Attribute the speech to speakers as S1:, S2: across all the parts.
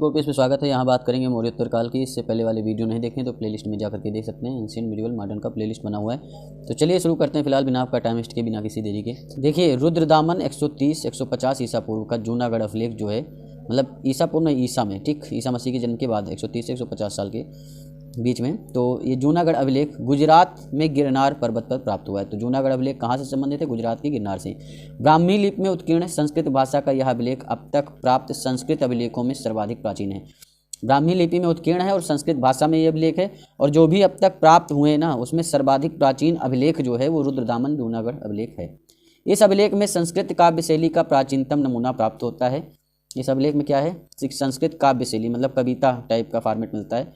S1: को पेज पे स्वागत है। यहाँ बात करेंगे मौर्योत्तर काल की। इससे पहले वाले वीडियो नहीं देखें तो प्लेलिस्ट में जाकर के देख सकते हैं। एंशिएंट मिडिवल मॉडर्न का प्लेलिस्ट बना हुआ है। तो चलिए शुरू करते हैं फिलहाल बिना आपका टाइम वेस्ट के, बिना किसी देरी के। देखिए, रुद्रदामन 130-150 ईसा पूर्व का जूनागढ़ अभिलेख जो है, मतलब ईसा पूर्व में ईसा में, ठीक, ईसा मसीह के जन्म के बाद 130 से 150 साल के बीच में। तो ये जूनागढ़ अभिलेख गुजरात में गिरनार पर्वत पर प्राप्त हुआ है। तो जूनागढ़ अभिलेख कहाँ से संबंधित है? गुजरात की गिरनार से। ब्राह्मी लिपि में उत्कीर्ण संस्कृत भाषा का यह अभिलेख अब तक प्राप्त संस्कृत अभिलेखों में सर्वाधिक प्राचीन है। ब्राह्मी लिपि में उत्कीर्ण है और संस्कृत भाषा में ये अभिलेख है, और जो भी अब तक प्राप्त हुए ना, उसमें सर्वाधिक प्राचीन अभिलेख जो है वो रुद्रदामन जूनागढ़ अभिलेख है। इस अभिलेख में संस्कृत काव्य शैली का प्राचीनतम नमूना प्राप्त होता है। इस अभिलेख में क्या है? संस्कृत काव्य शैली मतलब कविता टाइप का फॉर्मेट मिलता है,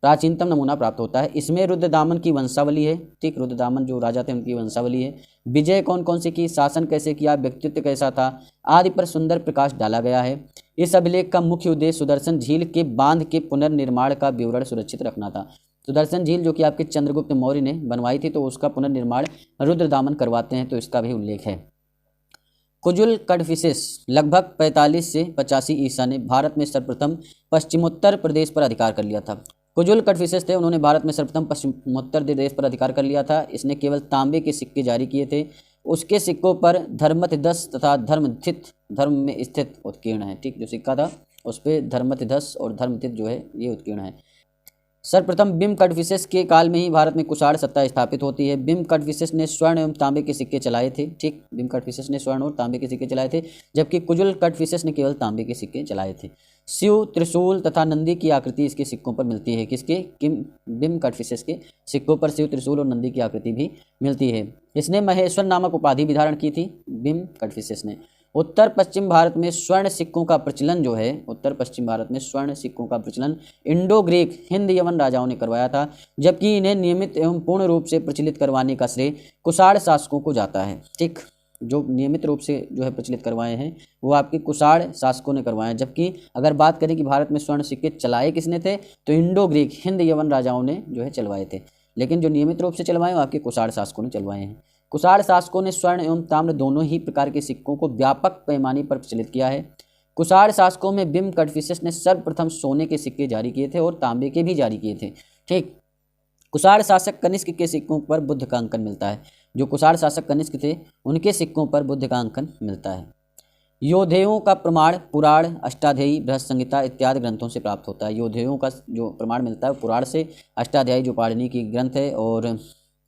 S1: प्राचीनतम नमूना प्राप्त होता है। इसमें रुद्रदामन की वंशावली है, ठीक, रुद्रदामन जो राजा थे उनकी वंशावली है। विजय कौन कौन से की, शासन कैसे किया, व्यक्तित्व कैसा था आदि पर सुंदर प्रकाश डाला गया है। इस अभिलेख का मुख्य उद्देश्य सुदर्शन झील के बांध के पुनर्निर्माण का विवरण सुरक्षित रखना था। सुदर्शन झील जो कि आपके चंद्रगुप्त मौर्य ने बनवाई थी, तो उसका पुनर्निर्माण रुद्रदामन करवाते हैं, तो इसका भी उल्लेख है। कुजुल कडफिसेस लगभग 45 से 85 ईसा ने भारत में सर्वप्रथम पश्चिमोत्तर प्रदेश पर अधिकार कर लिया था। कुजुल कडफिसेस थे, उन्होंने भारत में सर्वप्रथम पश्चिमोत्तर प्रदेश पर अधिकार कर लिया था। इसने केवल तांबे के सिक्के जारी किए थे। उसके सिक्कों पर धर्मतिदस तथा धर्म में स्थित उत्कीर्ण है, ठीक, जो सिक्का था उस पर धर्मतिदस और धर्मतित जो है ये उत्कीर्ण है। सर्वप्रथम बिम कडफिसेस के काल में ही भारत में कुषाण सत्ता स्थापित होती है। बिम कडफिसेस ने स्वर्ण एवं तांबे के सिक्के चलाए थे, ठीक, बिम कडफिसेस ने स्वर्ण और तांबे के सिक्के चलाए थे, जबकि कुजुल कडफिसेस ने केवल तांबे के सिक्के चलाए थे। शिव, त्रिशूल तथा नंदी की आकृति इसके सिक्कों पर मिलती है। किसके? बिम कडफिसेस के सिक्कों पर शिव, त्रिशूल और नंदी की आकृति भी मिलती है। इसने महेश्वर नामक उपाधि भी धारण की थी बिम कडफिसेस ने। उत्तर पश्चिम भारत में स्वर्ण सिक्कों का प्रचलन जो है, उत्तर पश्चिम भारत में स्वर्ण सिक्कों का प्रचलन इंडो ग्रीक हिंद यवन राजाओं ने करवाया था, जबकि इन्हें नियमित एवं पूर्ण रूप से प्रचलित करवाने का श्रेय कुषाण शासकों को जाता है, ठीक। जो नियमित रूप से जो है प्रचलित करवाए हैं वो आपके कुषाण शासकों ने करवाए हैं। जबकि अगर बात करें कि भारत में स्वर्ण सिक्के चलाए किसने थे, तो इंडो ग्रीक हिंद यवन राजाओं ने जो है चलवाए थे, लेकिन जो नियमित रूप से चलवाए वो आपके कुषाण शासकों ने चलवाए हैं। कुषाण शासकों ने स्वर्ण एवं ताम्र दोनों ही प्रकार के सिक्कों को व्यापक पैमाने पर प्रचलित किया है। कुषाण शासकों में बिम कडफिसेस ने सर्वप्रथम सोने के सिक्के जारी किए थे और तांबे के भी जारी किए थे, ठीक। कुषाण शासक कनिष्क के सिक्कों पर बुद्ध का अंकन मिलता है। जो कुषाण शासक कनिष्क थे उनके सिक्कों पर बुद्ध का अंकन मिलता है। योद्धेयों का प्रमाण पुराण, अष्टाध्यायी, बृहत संहिता इत्यादि ग्रंथों से प्राप्त होता है। योद्धेयों का जो प्रमाण मिलता है पुराण से, अष्टाध्यायी जो पाणिनि की ग्रंथ है, और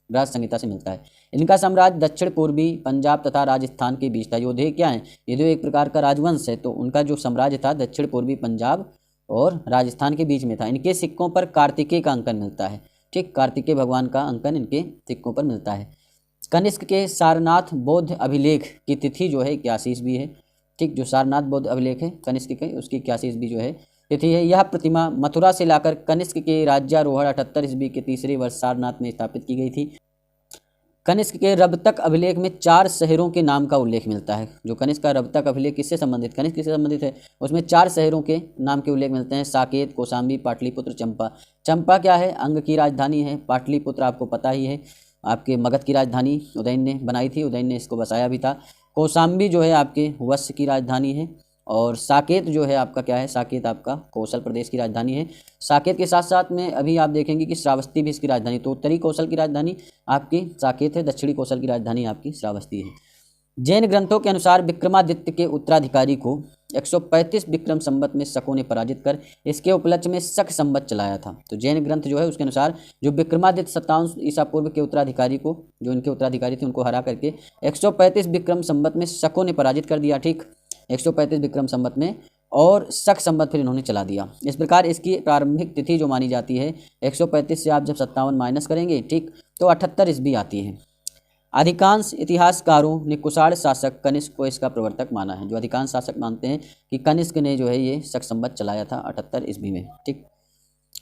S1: बृहत संहिता से मिलता है। इनका साम्राज्य दक्षिण पूर्वी पंजाब तथा राजस्थान के बीच था। योद्धे क्या है? ये जो एक प्रकार का राजवंश है, तो उनका जो साम्राज्य था दक्षिण पूर्वी पंजाब और राजस्थान के बीच में था। इनके सिक्कों पर कार्तिकेय का अंकन मिलता है, ठीक, कार्तिकेय भगवान का अंकन इनके सिक्कों पर मिलता है। कनिष्क के सारनाथ बौद्ध अभिलेख की तिथि जो है 81 ईस्वी है, ठीक। जो सारनाथ बौद्ध अभिलेख है कनिष्क के, उसकी 81 ईस्वी जो है तिथि है। यह प्रतिमा मथुरा से लाकर कनिष्क के राज्यारोहण 78 ईस्वी के तीसरे वर्ष सारनाथ में स्थापित की गई थी। कनिष्क के रबतक अभिलेख में 4 शहरों के नाम का उल्लेख मिलता है। जो कनिष्क का रबतक अभिलेख किससे संबंधित, कनिष्क किससे संबंधित है, उसमें 4 शहरों के नाम के उल्लेख मिलते हैं। साकेत, कौशाम्बी, पाटलिपुत्र, चंपा। चंपा क्या है? अंग की राजधानी है। पाटलिपुत्र आपको पता ही है, आपके मगध की राजधानी उदयन ने बनाई थी, उदयन ने इसको बसाया भी था। कौशाम्बी जो है आपके वत्स की राजधानी है, और साकेत जो है आपका क्या है? साकेत आपका कौशल प्रदेश की राजधानी है। साकेत के साथ साथ में अभी आप देखेंगे कि श्रावस्ती भी इसकी राजधानी, तो उत्तरी कौशल की राजधानी आपकी साकेत है, दक्षिणी कौशल की राजधानी आपकी श्रावस्ती है। जैन ग्रंथों के अनुसार विक्रमादित्य के उत्तराधिकारी को 135 विक्रम संवत में शकों ने पराजित कर इसके उपलक्ष्य में शक संवत चलाया था। तो जैन ग्रंथ जो है उसके अनुसार जो विक्रमादित्य 57 ईसा पूर्व के उत्तराधिकारी को, जो इनके उत्तराधिकारी थे, उनको हरा करके 135 विक्रम संवत में शकों ने पराजित कर दिया, ठीक, 135 विक्रम संवत में, और शक संवत फिर इन्होंने चला दिया। इस प्रकार इसकी प्रारंभिक तिथि जो मानी जाती है 135 से आप जब 57 माइनस करेंगे, ठीक, तो 78 ईस्वी आती है। अधिकांश इतिहासकारों ने कुषाण शासक कनिष्क को इसका प्रवर्तक माना है। जो अधिकांश शासक मानते हैं कि कनिष्क ने जो है ये शक संवत चलाया था 78 ईस्वी में, ठीक।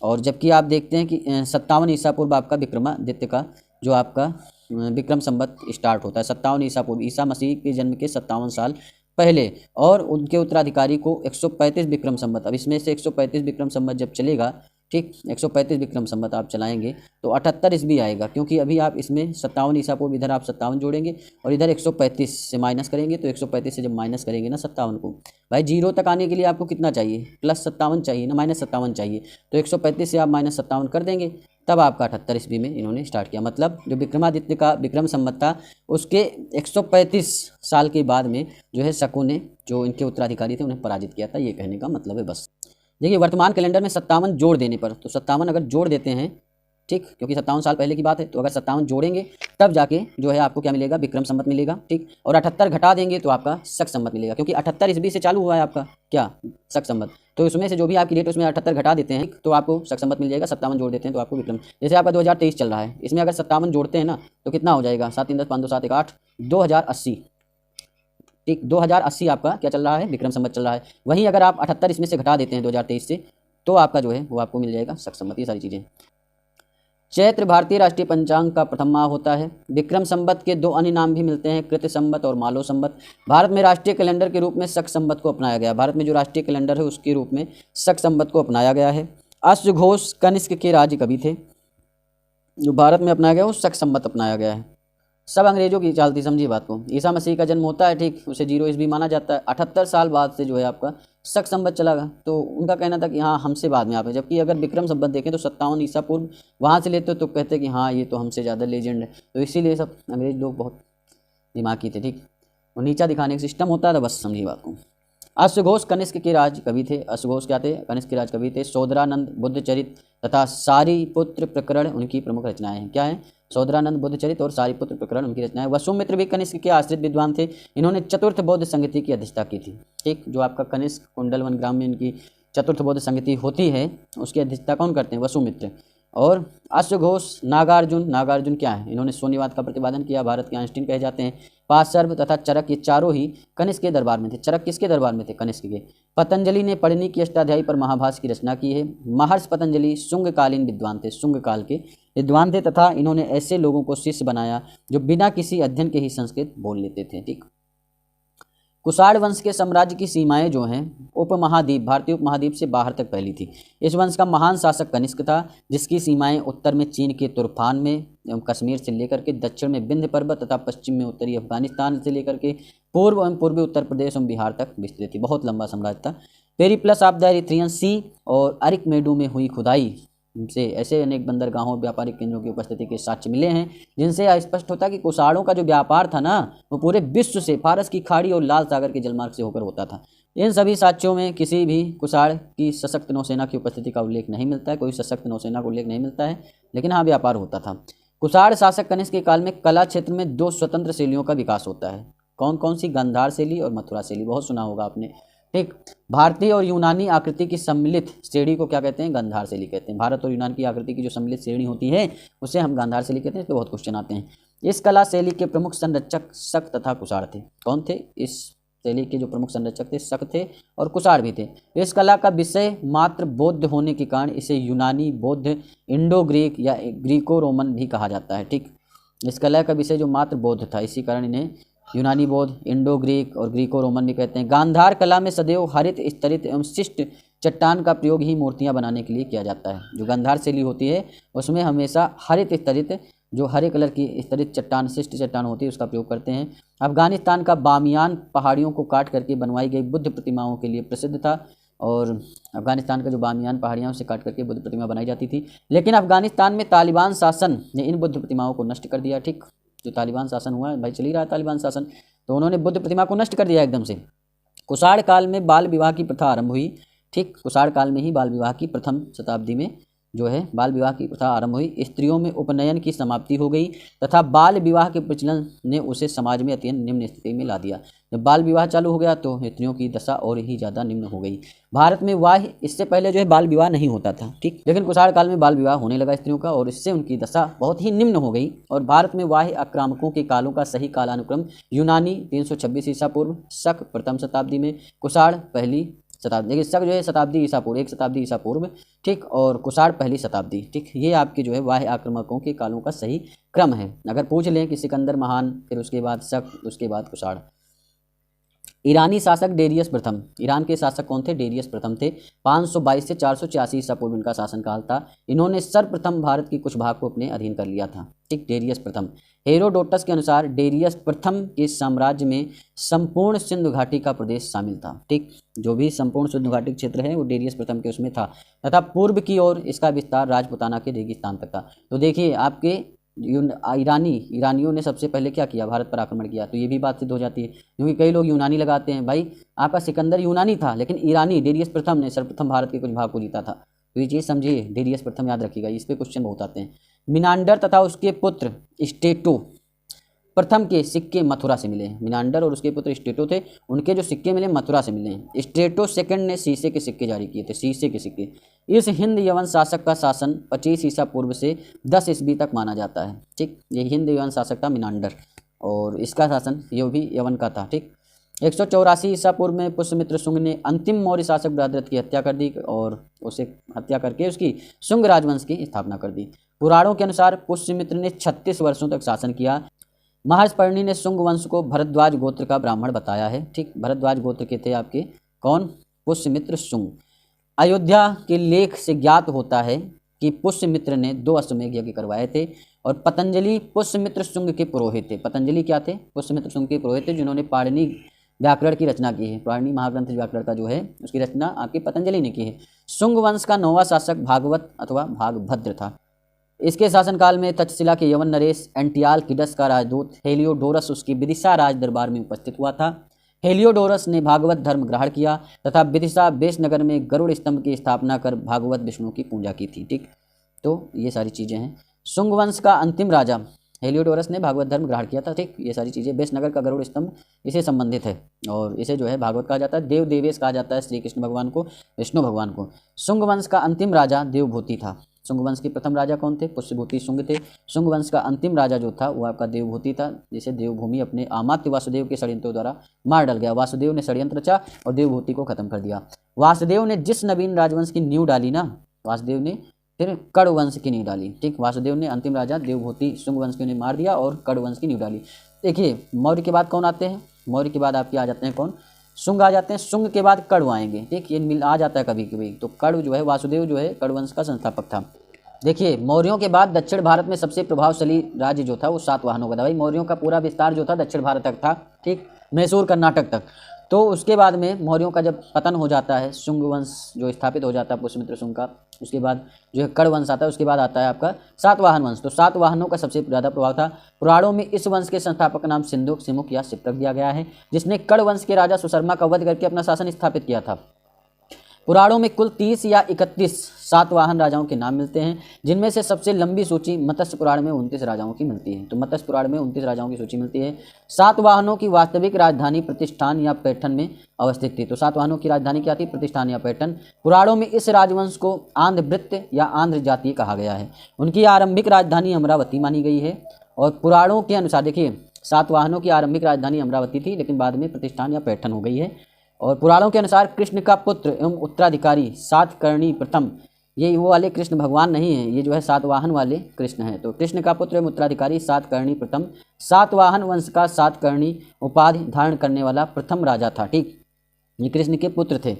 S1: और जबकि आप देखते हैं कि 57 ईसा पूर्व आपका विक्रमादित्य का जो आपका विक्रम संवत स्टार्ट होता है। 57 ईसा पूर्व, ईसा मसीह के जन्म के 57 साल पहले, और उनके उत्तराधिकारी को 135 विक्रम संवत। अब इसमें से 135 विक्रम संवत जब चलेगा ठीक। 135 विक्रम संवत आप चलाएंगे तो 78 ईस्वी आएगा, क्योंकि अभी आप इसमें 57 ईसा पूर्व, इधर आप 57 जोड़ेंगे और इधर 135 से माइनस करेंगे, तो 135 से जब माइनस करेंगे ना 57 को, भाई जीरो तक आने के लिए आपको कितना चाहिए, +57 चाहिए ना, -57 चाहिए, तो 135 से आप -57 कर देंगे, तब आपका 78 ईस्वी में इन्होंने स्टार्ट किया। मतलब जो विक्रमादित्य का विक्रम संवत था उसके 135 साल के बाद में जो है शकों ने, जो इनके उत्तराधिकारी थे, उन्हें पराजित किया था, ये कहने का मतलब है। बस देखिए वर्तमान कैलेंडर में 57 जोड़ देने पर, तो 57 अगर जोड़ देते हैं, ठीक, क्योंकि 57 साल पहले की बात है, तो अगर 57 जोड़ेंगे तब जाके जो है आपको क्या मिलेगा, विक्रम संवत मिलेगा, ठीक। और 78 घटा देंगे तो आपका शक संवत मिलेगा, क्योंकि 78 ईस्वी से चालू हुआ है आपका क्या, शक संवत, तो उसमें से जो भी आपकी डेट उसमें 78 घटा देते हैं तो आपको शक संवत मिल जाएगा। 57 जोड़ देते हैं तो आपको विक्रम, जैसे आपका 2023 चल रहा है, इसमें अगर 57 जोड़ते हैं ना तो कितना हो जाएगा, 7 3 10 5 2 7 1 8, 2080, ठीक। 2080 आपका क्या चल रहा है, विक्रम संवत चल रहा है। वहीं अगर आप 78 इसमें से घटा देते हैं 2023 से, तो आपका जो है वो आपको मिल जाएगा शक संवत। ये सारी चीज़ें। चैत्र भारतीय राष्ट्रीय पंचांग का प्रथम माह होता है। विक्रम संवत के 2 अन्य नाम भी मिलते हैं, कृत संवत और मालो संवत। भारत में राष्ट्रीय कैलेंडर के रूप में शक संवत को अपनाया गया। भारत में जो राष्ट्रीय कैलेंडर है उसके रूप में शक संवत को अपनाया गया है। अश्वघोष कनिष्क के राज्य कवि थे। जो भारत में अपनाया गया वो शक संवत अपनाया गया है। सब अंग्रेजों की चाल थी, समझिए बात को। ईसा मसीह का जन्म होता है, ठीक, उसे 0 ईस्वी माना जाता है। 78 साल बाद से जो है आपका शक संवत चलागा, तो उनका कहना था कि हाँ हमसे बाद में आप हैं। जबकि अगर विक्रम संवत देखें तो 57 ईसा पूर्व वहाँ से लेते तो कहते कि हाँ ये तो हमसे ज़्यादा लेजेंड है। तो इसीलिए सब अंग्रेज लोग बहुत दिमागी थे, ठीक। और नीचा दिखाने का सिस्टम होता था, बस समझिए बात को। अश्वघोष कनिष्क के राज कवि थे। अश्वघोष क्या थे, कनिष्क के राज कवि थे। सोदरानंद बुद्धचरित तथा सारीपुत्र प्रकरण उनकी प्रमुख रचनाएं हैं। क्या है, सोदरानंद बुद्धचरित और सारीपुत्र प्रकरण उनकी रचनाएं। वसुमित्र भी कनिष्क के आश्रित विद्वान थे। इन्होंने चतुर्थ बौद्ध संगति की अध्यक्षता की थी, ठीक। जो आपका कनिष्क कुंडलवन ग्राम में इनकी चतुर्थ बौद्ध संगति होती है, उसकी अध्यक्षता कौन करते हैं, वसुमित्र। और अश्वघोष नागार्जुन क्या है, इन्होंने शून्यवाद का प्रतिपादन किया, भारत के आइंस्टीन कहे जाते हैं। पाशर्व तथा चरक ये चारों ही कनिष्क के दरबार में थे। चरक किसके दरबार में थे, कनिष्क के। पतंजलि ने पढ़नी की अष्टाध्यायी पर महाभाष्य की रचना की है। महर्षि पतंजलि शुंगकालीन विद्वान थे, शुंगकाल के विद्वान थे, तथा इन्होंने ऐसे लोगों को शिष्य बनाया जो बिना किसी अध्ययन के ही संस्कृत बोल लेते थे, ठीक। कुषाण वंश के साम्राज्य की सीमाएं जो हैं उपमहाद्वीप, भारतीय उपमहाद्वीप से बाहर तक फैली थी। इस वंश का महान शासक कनिष्क था, जिसकी सीमाएं उत्तर में चीन के तुर्फान में एवं कश्मीर से लेकर के दक्षिण में विंध्य पर्वत तथा पश्चिम में उत्तरी अफगानिस्तान से लेकर के पूर्व एवं पूर्वी उत्तर प्रदेश एवं बिहार तक विस्तृत थी। बहुत लंबा साम्राज्य था। पेरिप्लस ऑफ द एरिथ्रियन सी और अरिकमेडू में हुई खुदाई से ऐसे अनेक बंदरगाहों व्यापारिक केंद्रों की उपस्थिति के साक्ष्य मिले हैं, जिनसे स्पष्ट होता है कि कुषाणों का जो व्यापार था ना वो पूरे विश्व से फारस की खाड़ी और लाल सागर के जलमार्ग से होकर होता था। इन सभी साक्ष्यों में किसी भी कुषाण की सशक्त नौसेना की उपस्थिति का उल्लेख नहीं मिलता है, कोई सशक्त नौसेना का उल्लेख नहीं मिलता है, लेकिन हाँ व्यापार होता था। कुषाण शासक कनिष्क के काल में कला क्षेत्र में 2 स्वतंत्र शैलियों का विकास होता है। कौन कौन सी, गांधार शैली और मथुरा शैली, बहुत सुना होगा आपने, ठीक। भारतीय और यूनानी आकृति की सम्मिलित श्रेणी को क्या कहते हैं, गांधार शैली कहते हैं। भारत और यूनान की आकृति की जो सम्मिलित श्रेणी होती है उसे हम गांधार शैली कहते हैं। इसके बहुत क्वेश्चन आते हैं। इस कला शैली के प्रमुख संरक्षक शक तथा कुषाण थे। कौन थे, इस शैली के जो प्रमुख संरक्षक थे शक थे और कुषाण भी थे। इस कला का विषय मात्र बौद्ध होने के कारण इसे यूनानी, बौद्ध, इंडो ग्रीक या ग्रीको रोमन भी कहा जाता है, ठीक। इस कला का विषय जो मात्र बौद्ध था, इसी कारण इन्हें यूनानी, बौद्ध, इंडो ग्रीक और ग्रीको रोमन भी कहते हैं। गांधार कला में सदैव हरित, स्तरित एवं शिष्ट चट्टान का प्रयोग ही मूर्तियां बनाने के लिए किया जाता है। जो गांधार शैली होती है उसमें हमेशा हरित, स्तरित, जो हरे कलर की स्तरित चट्टान, शिष्ट चट्टान होती है उसका प्रयोग करते हैं। अफगानिस्तान का बामियान पहाड़ियों को काट करके बनवाई गई बुद्ध प्रतिमाओं के लिए प्रसिद्ध था, और अफगानिस्तान का जो बामियान पहाड़ियाँ उसे काट करके बुद्ध प्रतिमा बनाई जाती थी। लेकिन अफगानिस्तान में तालिबान शासन ने इन बुद्ध प्रतिमाओं को नष्ट कर दिया, ठीक। जो तालिबान शासन हुआ है, भाई चल ही रहा है तालिबान शासन, तो उन्होंने बुद्ध प्रतिमा को नष्ट कर दिया एकदम से। कुषाण काल में बाल विवाह की प्रथा आरंभ हुई, ठीक। कुषाण काल में ही बाल विवाह की प्रथम शताब्दी में जो है बाल विवाह की प्रथा आरंभ हुई। स्त्रियों में उपनयन की समाप्ति हो गई तथा बाल विवाह के प्रचलन ने उसे समाज में अत्यंत निम्न स्थिति में ला दिया। जब बाल विवाह चालू हो गया तो स्त्रियों की दशा और ही ज़्यादा निम्न हो गई। भारत में इससे पहले जो है बाल विवाह नहीं होता था, ठीक। लेकिन कुषाण काल में बाल विवाह होने लगा स्त्रियों का, और इससे उनकी दशा बहुत ही निम्न हो गई। और भारत में वाह्य आक्रामकों के कालों का सही कालानुक्रम यूनानी 326 ईसा पूर्व, शक प्रथम शताब्दी में, कुषाण पहली शताब्दी, देखिए शक जो है शताब्दी ईसा पूर्व, 1 शताब्दी ईसा पूर्व, ठीक। और कुषाण पहली शताब्दी, ठीक। ये आपके जो है वाह्य आक्रामकों के कालों का सही क्रम है। अगर पूछ लें कि सिकंदर महान, फिर उसके बाद शक, उसके बाद कुषाण। ईरानी शासक डेरियस प्रथम, ईरान के शासक कौन थे? डेरियस प्रथम थे। 522 से 486 ईसा पूर्व इनका शासनकाल था। इन्होंने सर्वप्रथम भारत के कुछ भाग को अपने अधीन कर लिया था। ठीक, डेरियस प्रथम। हेरोडोटस के अनुसार डेरियस प्रथम के साम्राज्य में संपूर्ण सिंधु घाटी का प्रदेश शामिल था। ठीक, जो भी संपूर्ण सिंधु घाटी क्षेत्र है वो डेरियस प्रथम के उसमें था, तथा पूर्व की ओर इसका विस्तार राजपुताना के रेगिस्तान तक था। तो देखिए आपके ईरानियों ने सबसे पहले क्या किया? भारत पर आक्रमण किया। तो ये भी बात सिद्ध हो जाती है, क्योंकि कई लोग यूनानी लगाते हैं। भाई आपका सिकंदर यूनानी था, लेकिन ईरानी डेरियस प्रथम ने सर्वप्रथम भारत के कुछ भाग को जीता था। तो ये चीज़ समझिए, डेरियस प्रथम याद रखिएगा, इस पे क्वेश्चन बहुत आते हैं। मिनांडर तथा उसके पुत्र स्टेटो प्रथम के सिक्के मथुरा से मिले हैं। मिनांडर और उसके पुत्र स्टेटो थे, उनके जो सिक्के मिले मथुरा से मिले हैं। स्टेटो सेकंड ने शीशे के सिक्के जारी किए थे, शीशे के सिक्के। इस हिंद यवन शासक का शासन 25 ईसा पूर्व से 10 ईस्वी तक माना जाता है। ठीक, ये हिंद यवन शासक था मिनांडर, और इसका शासन ये भी यवन का था। ठीक, 184 ईसा पूर्व में पुष्यमित्र शुंग ने अंतिम मौर्य शासक बृहद्रथ की हत्या कर दी और उसे हत्या करके उसकी शुंग राजवंश की स्थापना कर दी। पुराणों के अनुसार पुष्यमित्र ने 36 वर्षों तक शासन किया। महर्षि पर्णी ने शुंग वंश को भरद्वाज गोत्र का ब्राह्मण बताया है। ठीक, भरद्वाज गोत्र के थे आपके कौन? पुष्यमित्र शुंग। अयोध्या के लेख से ज्ञात होता है कि पुष्यमित्र ने 2 अश्वमेध यज्ञ करवाए थे, और पतंजलि पुष्यमित्र शुंग के पुरोहित थे। पतंजलि क्या थे? पुष्यमित्र शुंग के पुरोहित थे, जिन्होंने पाणिनि व्याकरण की रचना की है। पाणिनि महाग्रंथ व्याकरण का जो है उसकी रचना आपके पतंजलि ने की है। शुंग वंश का 9वां शासक भागवत अथवा भागभद्र था। इसके शासनकाल में तक्षशिला के यवन नरेश एंटियालकिडस का राजदूत हेलियोडोरस उसकी विदिशा राज दरबार में उपस्थित हुआ था। हेलियोडोरस ने भागवत धर्म ग्रहण किया तथा विदिशा बेशनगर में गरुड़ स्तंभ की स्थापना कर भागवत विष्णु की पूजा की थी। ठीक, तो ये सारी चीज़ें हैं। शुंग वंश का अंतिम राजा हेलियोडोरस ने भागवत धर्म ग्रहण किया था। ठीक, ये सारी चीज़ें। बेशनगर का गरुड़ स्तंभ इसे संबंधित है, और इसे जो है भागवत कहा जाता है। देव देवेश कहा जाता है श्री कृष्ण भगवान को, विष्णु भगवान को। शुंग वंश का अंतिम राजा देवभूति था। शुंग वंश के प्रथम राजा कौन थे? पुष्यभूति शुंग थे। शुंग वंश का अंतिम राजा जो था वो आपका देवभूति था, जिसे देवभूमि अपने अमात्य वासुदेव के षड्यंत्रों द्वारा मार डाल गया। वासुदेव ने षड्यंत्र रचा और देवभूति को खत्म कर दिया। वासुदेव ने जिस नवीन राजवंश की नींव डाली ना, वासुदेव ने फिर कड़ वंश की नींव डाली। ठीक, वासुदेव ने अंतिम राजा देवभूति शुंग वंश को मार दिया और कड़ वंश की नींव डाली। देखिए मौर्य के बाद कौन आते हैं? मौर्य के बाद आपके आ जाते हैं कौन? शुंग आ जाते हैं। शुंग के बाद कड़ आएंगे। ठीक, ये मिल आ जाता है कभी कभी। तो कड़ जो है, वासुदेव जो है कड़ वंश का संस्थापक था। देखिए मौर्यों के बाद दक्षिण भारत में सबसे प्रभावशाली राज्य जो था वो सातवाहनों का था। भाई मौर्यों का पूरा विस्तार जो था दक्षिण भारत तक था। ठीक, मैसूर कर्नाटक तक। तो उसके बाद में मौर्यों का जब पतन हो जाता है, शुंग वंश जो स्थापित हो जाता है पुष्यमित्र शुंग का, उसके बाद जो है कड़ वंश आता है, उसके बाद आता है आपका सातवाहन वंश। तो सातवाहनों का सबसे ज़्यादा प्रभाव था। पुराणों में इस वंश के संस्थापक का नाम सिंधुक, सिमुक या सिप्रक दिया गया है, जिसने कड़ वंश के राजा सुशर्मा का वध करके अपना शासन स्थापित किया था। पुराणों में कुल 30 या 31 सातवाहन राजाओं के नाम मिलते हैं, जिनमें से सबसे लंबी सूची मत्स्य पुराण में 29 राजाओं की मिलती है। तो मत्स्य पुराण में 29 राजाओं की सूची मिलती है। सातवाहनों की वास्तविक राजधानी प्रतिष्ठान या पैठन में अवस्थित थी। तो सातवाहनों की राजधानी क्या थी? प्रतिष्ठान या पैठन। पुराणों में इस राजवंश को आंध्रवृत्त या आंध्र जाति कहा गया है। उनकी आरंभिक राजधानी अमरावती मानी गई है। और पुराणों के अनुसार देखिए सातवाहनों की आरंभिक राजधानी अमरावती थी, लेकिन बाद में प्रतिष्ठान या पैठन हो गई है। और पुराणों के अनुसार कृष्ण का पुत्र एवं उत्तराधिकारी सातकर्णी प्रथम, ये वो वाले कृष्ण भगवान नहीं है, ये जो है सातवाहन वाले कृष्ण हैं। तो कृष्ण का पुत्र एवं उत्तराधिकारी सातकर्णी प्रथम सातवाहन वंश का सातकर्णी उपाधि धारण करने वाला प्रथम राजा था। ठीक, ये कृष्ण के पुत्र थे,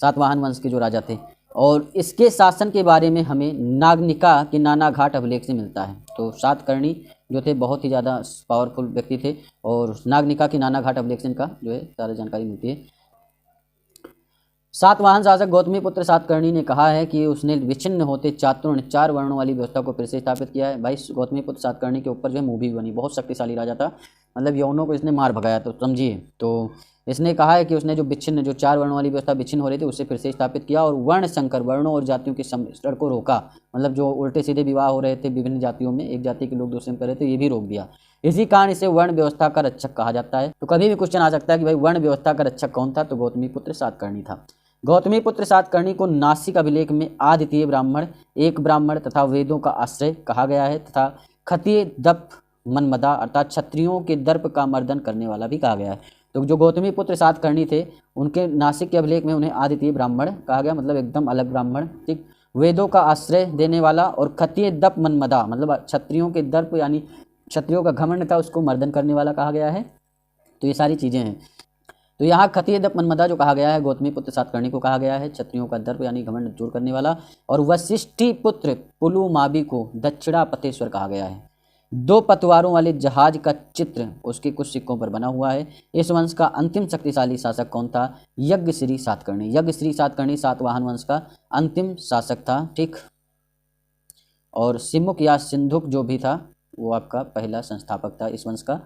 S1: सातवाहन वंश के जो राजा थे। और इसके शासन के बारे में हमें नागनिका के नाना घाट अभिलेख से मिलता है। तो सातकर्णी जो थे बहुत ही ज़्यादा पावरफुल व्यक्ति थे, और नागनिका के नाना घाट अभिलेख से इनका जो है सारी जानकारी मिलती है। सातवाहन शासक गौतमीपुत्र सातकर्णी ने कहा है कि उसने विच्छिन्न होते चातुर्ण 4 वर्णों वाली व्यवस्था को फिर से स्थापित किया है। भाई गौतमीपुत्र सातकर्णी के ऊपर जो है मूवी भी बनी, बहुत शक्तिशाली राजा था, मतलब यवनों को इसने मार भगाया। तो समझिए, तो इसने कहा है कि उसने जो 4 वर्णों वाली व्यवस्था विच्छिन्न हो रही थी उसे फिर से स्थापित किया, और वर्ण संकर वर्णों और जातियों के सम्मिश्रण को रोका। मतलब जो उल्टे सीधे विवाह हो रहे थे विभिन्न जातियों में, एक जाति के लोग दूसरे में कर रहे थे, ये भी रोक दिया। इसी कारण इसे वर्ण व्यवस्था का रक्षक कहा जाता है। तो कभी भी क्वेश्चन आ सकता है कि भाई वर्ण व्यवस्था का रक्षक कौन था? तो गौतमीपुत्र सातकर्णी था। गौतमीपुत्र सातकर्णी को नासिक अभिलेख में अद्वितीय ब्राह्मण, एक ब्राह्मण तथा वेदों का आश्रय कहा गया है, तथा खतीय दप मनमदा अर्थात क्षत्रियों के दर्प का मर्दन करने वाला भी कहा गया है। तो जो गौतमीपुत्र सातकर्णी थे उनके नासिक के अभिलेख में उन्हें अद्वितीय ब्राह्मण कहा गया, मतलब एकदम अलग ब्राह्मण। ठीक, वेदों का आश्रय देने वाला, और खतीय दप मनमदा मतलब क्षत्रियों के दर्प यानी क्षत्रियों का घमंड था उसको मर्दन करने वाला कहा गया है। तो ये सारी चीज़ें हैं। तो यहाँ खतीयद मनमदा जो कहा गया है गौतमी पुत्र सातकर्णी को कहा गया है, क्षत्रियों का दर्प यानी घमंड दूर करने वाला। और वशिष्ठी पुत्र पुलुमावी को दक्षिणापतेश्वर कहा गया है। 2 पतवारों वाले जहाज का चित्र उसके कुछ सिक्कों पर बना हुआ है। इस वंश का अंतिम शक्तिशाली शासक कौन था? यज्ञश्री सातकर्णी। यज्ञश्री सातकर्णी सातवाहन वंश का अंतिम शासक था, ठीक। और सिमुक या सिंधुक जो भी था वो आपका पहला संस्थापक था इस वंश का।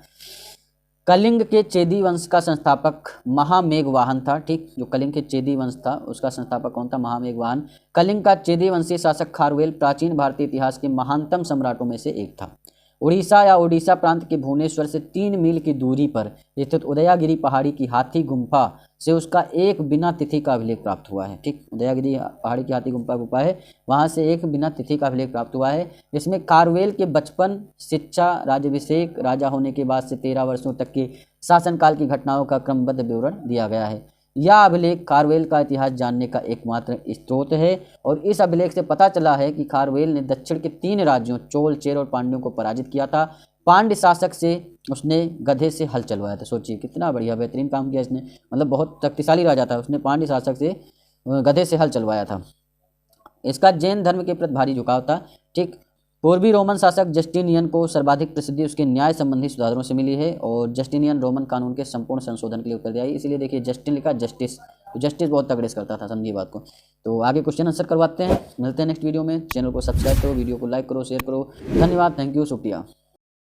S1: कलिंग के चेदी वंश का संस्थापक महामेघवाहन था, ठीक। जो कलिंग के चेदी वंश था उसका संस्थापक कौन था? महामेघवाहन। कलिंग का चेदी वंशीय शासक खारवेल प्राचीन भारतीय इतिहास के महानतम सम्राटों में से एक था। उड़ीसा या ओडिशा प्रांत के भुवनेश्वर से 3 मील की दूरी पर स्थित उदयागिरी पहाड़ी की हाथी गुम्फा से उसका एक बिना तिथि का अभिलेख प्राप्त हुआ है, ठीक। उदयागिरी पहाड़ी की हाथी गुम्फा है, वहाँ से एक बिना तिथि का अभिलेख प्राप्त हुआ है। इसमें खारवेल के बचपन, शिक्षा, राज्याभिषेक, राजा होने के बाद से 13 वर्षों तक के शासनकाल की घटनाओं का क्रमबद्ध विवरण दिया गया है। यह अभिलेख खारवेल का इतिहास जानने का एकमात्र स्रोत है और इस अभिलेख से पता चला है कि खारवेल ने दक्षिण के 3 राज्यों चोल, चेर और पांड्यों को पराजित किया था। पांड्य शासक से उसने गधे से हल चलवाया था। सोचिए कितना बढ़िया बेहतरीन काम किया इसने, मतलब बहुत शक्तिशाली राजा था, उसने पांड्य शासक से गधे से हल चलवाया था। इसका जैन धर्म के प्रति भारी झुकाव था, ठीक। पूर्वी रोमन शासक जस्टिनियन को सर्वाधिक प्रसिद्धि उसके न्याय संबंधी सुधारों से मिली है और जस्टिनियन रोमन कानून के संपूर्ण संशोधन के लिए उत्तरदायी, इसलिए देखिए जस्टिन लिखा जस्टिस, तो जस्टिस बहुत तगड़े से करता था, समझिए बात को। तो आगे क्वेश्चन आंसर करवाते हैं, मिलते हैं नेक्स्ट वीडियो में। चैनल को सब्सक्राइब करो, वीडियो को लाइक करो, शेयर करो। धन्यवाद, थैंक यू, शुक्रिया।